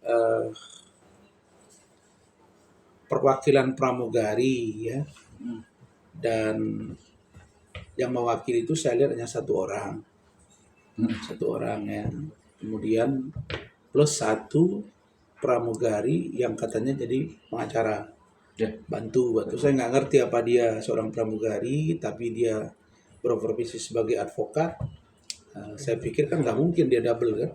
eh, perwakilan pramugari ya, dan yang mewakili itu saya lihat hanya satu orang ya. Kemudian plus satu pramugari yang katanya jadi pengacara bantu. Saya nggak ngerti apa dia seorang pramugari tapi dia berprofesi sebagai advokat. Saya pikir kan nggak mungkin dia double kan.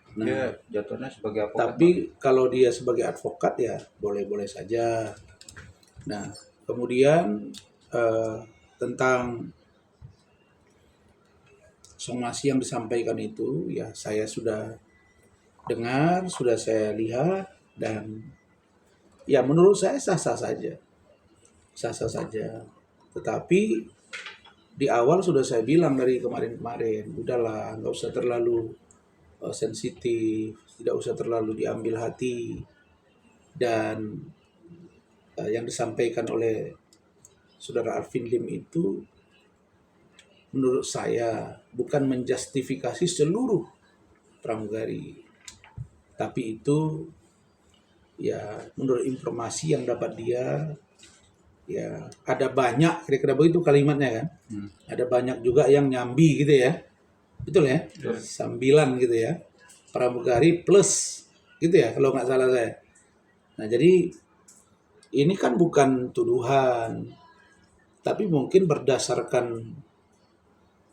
Nah, Dia jatuhnya sebagai advokat. tapi kalau dia sebagai advokat ya boleh-boleh saja. Nah, kemudian tentang somasi yang disampaikan itu ya saya sudah dengar, sudah saya lihat, dan ya menurut saya sah-sah saja. Tetapi di awal sudah saya bilang dari kemarin-kemarin, udahlah nggak usah terlalu sensitif, tidak usah terlalu diambil hati, dan yang disampaikan oleh Saudara Alvin Lim itu menurut saya bukan menjustifikasi seluruh pramugari, tapi itu ya menurut informasi yang dapat dia ya ada banyak, kira-kira begitu kalimatnya kan. Ada banyak juga yang nyambi gitu ya, betul ya, sambilan gitu ya, pramugari plus gitu ya kalau nggak salah saya. Nah jadi ini kan bukan tuduhan, tapi mungkin berdasarkan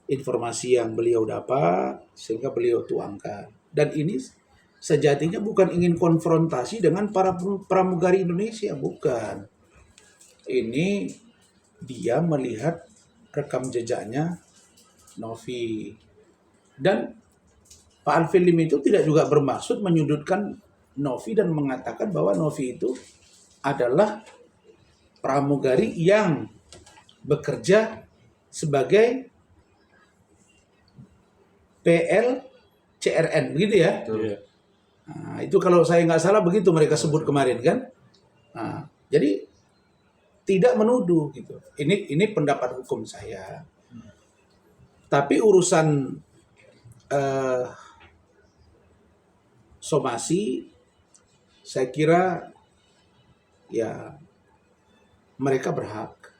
informasi yang beliau dapat sehingga beliau tuangkan. Dan ini sejatinya bukan ingin konfrontasi dengan para pramugari Indonesia, bukan. Ini dia melihat rekam jejaknya Novi. Dan Pak Alvin Lim itu tidak juga bermaksud menyudutkan Novi dan mengatakan bahwa Novi itu adalah pramugari yang bekerja sebagai PLCRN, begitu ya? Nah, itu kalau saya nggak salah begitu mereka sebut kemarin kan? Nah, jadi tidak menuduh gitu. Ini pendapat hukum saya. Tapi urusan somasi, saya kira ya mereka berhak,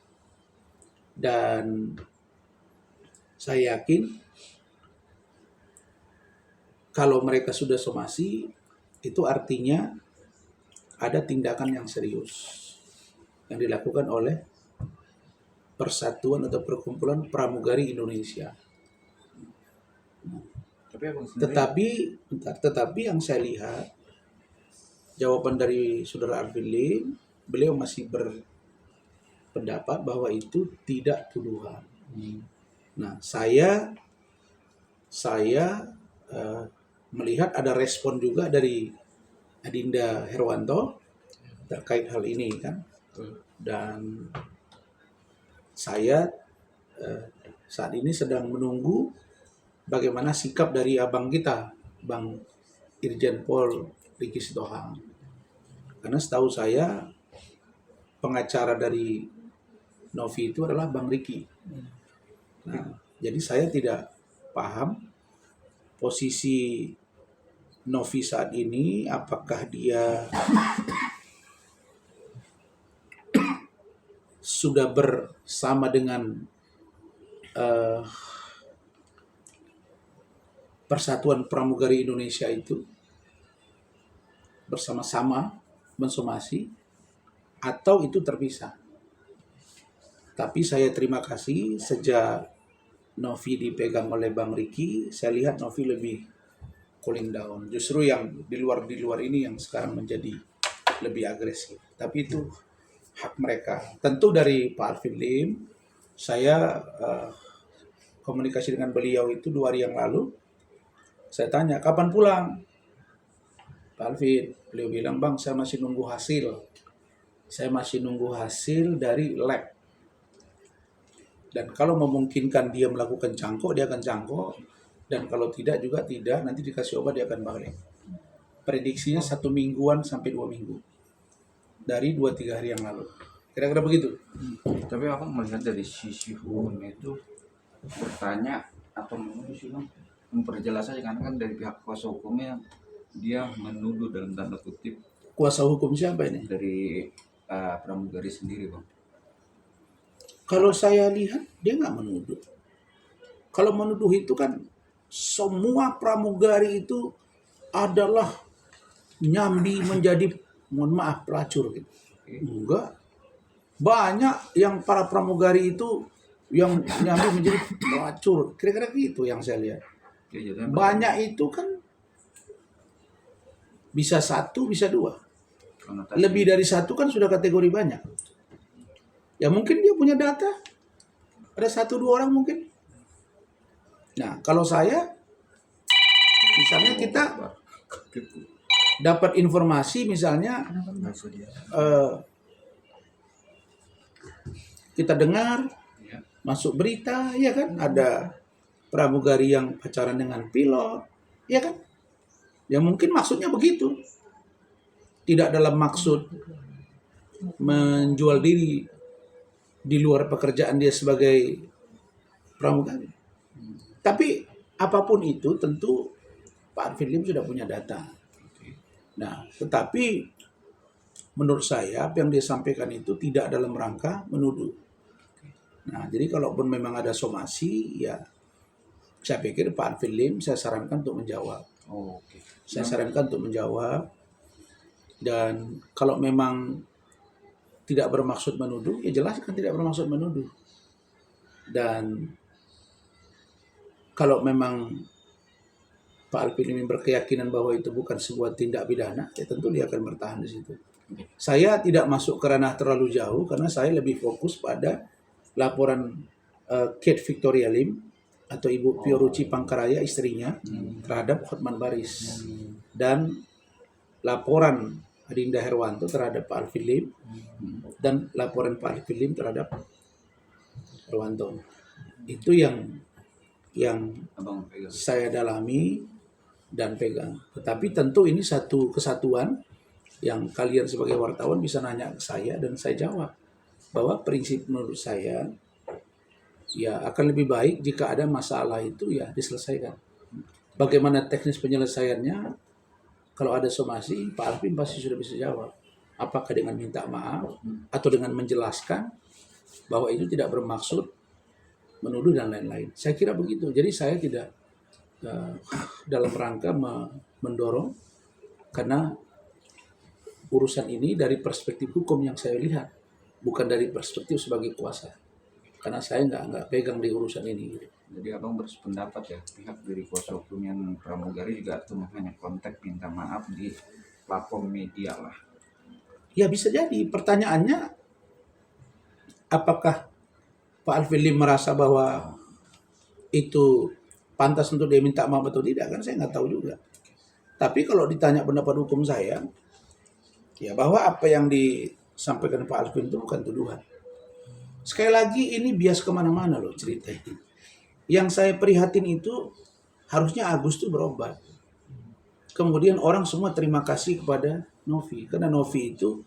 dan saya yakin kalau mereka sudah somasi itu artinya ada tindakan yang serius yang dilakukan oleh persatuan atau perkumpulan pramugari Indonesia. Tetapi yang saya lihat jawaban dari Saudara Alvin Lim, beliau masih berpendapat bahwa itu tidak tuduhan. Nah, saya melihat ada respon juga dari Adinda Herwanto terkait hal ini kan, dan saya saat ini sedang menunggu bagaimana sikap dari abang kita, Bang Irjen Pol Riki Sitohang, karena setahu saya pengacara dari Novi itu adalah Bang Riki. Nah, jadi saya tidak paham posisi Novi saat ini, apakah dia sudah bersama dengan Persatuan Pramugari Indonesia itu bersama-sama mensomasi atau itu terpisah. Tapi saya terima kasih sejak Novi dipegang oleh Bang Riki, saya lihat Novi lebih cooling down. Justru yang di luar ini yang sekarang menjadi lebih agresif. Tapi itu hak mereka. Tentu dari Pak Alvin Lim, saya komunikasi dengan beliau itu 2 hari yang lalu. Saya tanya, kapan pulang? Pak Alvin, beliau bilang, Bang, saya masih nunggu hasil. Saya masih nunggu hasil dari lab. Dan kalau memungkinkan dia melakukan cangkok, dia akan cangkok. Dan kalau tidak juga tidak, nanti dikasih obat dia akan balik. Prediksinya 1 mingguan sampai 2 minggu. Dari 2-3 hari yang lalu. Kira-kira begitu. Tapi aku melihat dari sisi hukum itu bertanya atau memperjelas aja, karena kan dari pihak kuasa hukumnya dia menuduh dalam tanda kutip Kuasa hukum siapa ini? dari pramugari sendiri, Bang. Kalau saya lihat dia nggak menuduh. Kalau menuduh itu kan semua pramugari itu adalah nyambi menjadi, mohon maaf, pelacur gitu. Enggak. Banyak yang para pramugari itu yang nyambi menjadi pelacur. Kira-kira gitu yang saya lihat. Ya, jadinya Banyak itu kan bisa satu, bisa dua. konotasi. Lebih dari satu kan sudah kategori banyak. Ya mungkin dia punya data. Ada satu dua orang mungkin. Nah, kalau saya, misalnya kita dapat informasi, misalnya kita dengar Ya. masuk berita, ya kan, ada pramugari yang pacaran dengan pilot, ya kan? Ya mungkin maksudnya begitu. Tidak dalam maksud menjual diri di luar pekerjaan dia sebagai pramugari. Tapi apapun itu tentu Pak Arifin Lim sudah punya data. Nah, tetapi menurut saya apa yang dia sampaikan itu tidak dalam rangka menuduh. Nah, jadi kalaupun memang ada somasi, ya saya pikir Pak Arifin Lim saya sarankan untuk menjawab. Oh, oke. Saya sarankan untuk menjawab. Dan kalau memang tidak bermaksud menuduh, ya jelaskan tidak bermaksud menuduh. Dan kalau memang Pak Arifin Lim berkeyakinan bahwa itu bukan sebuah tindak pidana, ya tentu dia akan bertahan di situ. Saya tidak masuk ke ranah terlalu jauh karena saya lebih fokus pada laporan Kate Victoria Lim atau Ibu Fioruci Pangkaraya, istrinya, terhadap Hotman Paris, dan laporan Adinda Herwanto terhadap Pak Arifin Lim, dan laporan Pak Arifin Lim terhadap Herwanto. Itu yang Abang pegang. saya dalami dan pegang. Tetapi tentu ini satu kesatuan yang kalian sebagai wartawan bisa nanya ke saya dan saya jawab. Bahwa prinsip menurut saya, ya akan lebih baik jika ada masalah itu ya diselesaikan. Bagaimana teknis penyelesaiannya, kalau ada somasi, Pak Arifin pasti sudah bisa jawab. Apakah dengan minta maaf atau dengan menjelaskan bahwa itu tidak bermaksud menuduh dan lain-lain. Saya kira begitu. Jadi saya tidak dalam rangka mendorong, karena urusan ini dari perspektif hukum yang saya lihat, bukan dari perspektif sebagai kuasa. Karena saya nggak pegang di urusan ini. Jadi abang berpendapat ya pihak dari kuasa hukum yang pramugari juga cuma hanya kontak minta maaf di platform media lah. Ya bisa jadi. Pertanyaannya, apakah Pak Arifin Lim merasa bahwa itu pantas untuk dia minta maaf atau tidak, kan saya nggak tahu juga. Tapi kalau ditanya pendapat hukum saya, ya bahwa apa yang disampaikan Pak Arifin itu bukan tuduhan. Sekali lagi ini bias kemana-mana loh cerita ini. Yang saya prihatin itu harusnya Agus tuh berobat. Kemudian orang semua terima kasih kepada Novi, karena Novi itu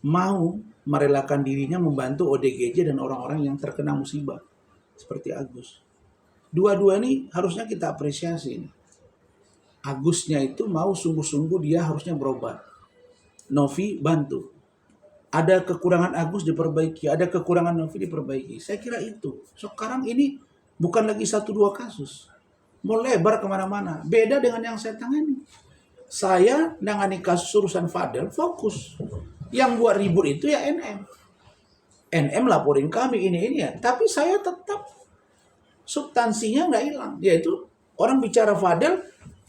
mau merelakan dirinya membantu ODGJ dan orang-orang yang terkena musibah seperti Agus. Dua-dua ini harusnya kita apresiasi ini. Agusnya itu mau sungguh-sungguh, dia harusnya berobat. Novi bantu. Ada kekurangan Agus diperbaiki, ada kekurangan Novi diperbaiki. Saya kira itu. Sekarang ini bukan lagi 1-2 kasus. Mau lebar kemana-mana. Beda dengan yang saya tangani. Saya nangani kasus urusan Fadel, fokus. Yang buat ribut itu ya NM. NM laporin kami ini ya. Tapi saya tetap substansinya nggak hilang. Yaitu orang bicara Fadel,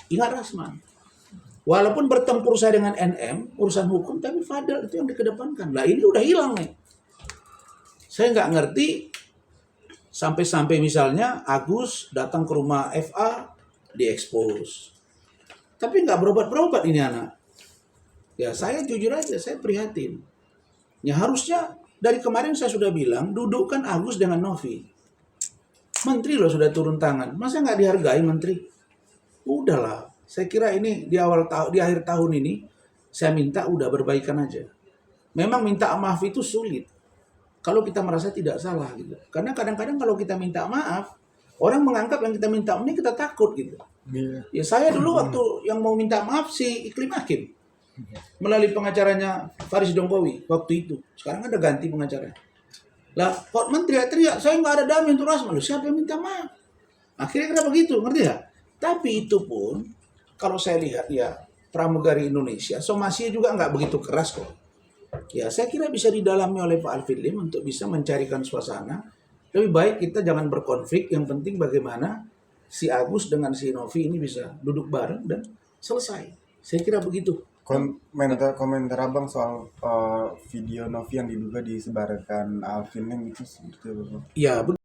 ingat Rasman. Walaupun bertempur saya dengan NM, urusan hukum, tapi Fadel itu yang dikedepankan. Lah ini udah hilang nih. Saya nggak ngerti, sampai-sampai misalnya Agus datang ke rumah FA, diekspos. Tapi nggak berobat-berobat ini anak. Ya saya jujur aja, saya prihatin. Ya harusnya dari kemarin saya sudah bilang, dudukkan Agus dengan Novi. Menteri loh sudah turun tangan. Masa nggak dihargai menteri? Udahlah. Saya kira ini di akhir tahun ini saya minta udah berbaikan aja. Memang minta maaf itu sulit kalau kita merasa tidak salah gitu. Karena kadang-kadang kalau kita minta maaf, Orang menganggap yang kita minta ini kita takut gitu. Iya. Ya saya dulu waktu yang mau minta maaf si Iklim Hakim melalui pengacaranya Faris Dongkowi waktu itu. Sekarang ada ganti pengacara. Lah, Hotman teriak-teriak, saya nggak ada dami untuk Rasman. Loh, siapa yang minta maaf? Akhirnya kenapa begitu, ngerti ya? Tapi itu pun, kalau saya lihat ya, pramugari Indonesia, somasi juga nggak begitu keras kok. Ya, saya kira bisa didalami oleh Pak Alvin Lim untuk bisa mencarikan suasana. Lebih baik kita jangan berkonflik, yang penting bagaimana si Agus dengan si Novi ini bisa duduk bareng dan selesai. Saya kira begitu. Komentar abang soal video Novi yang diduga disebarkan Alvin Lim itu seperti apa? Ya,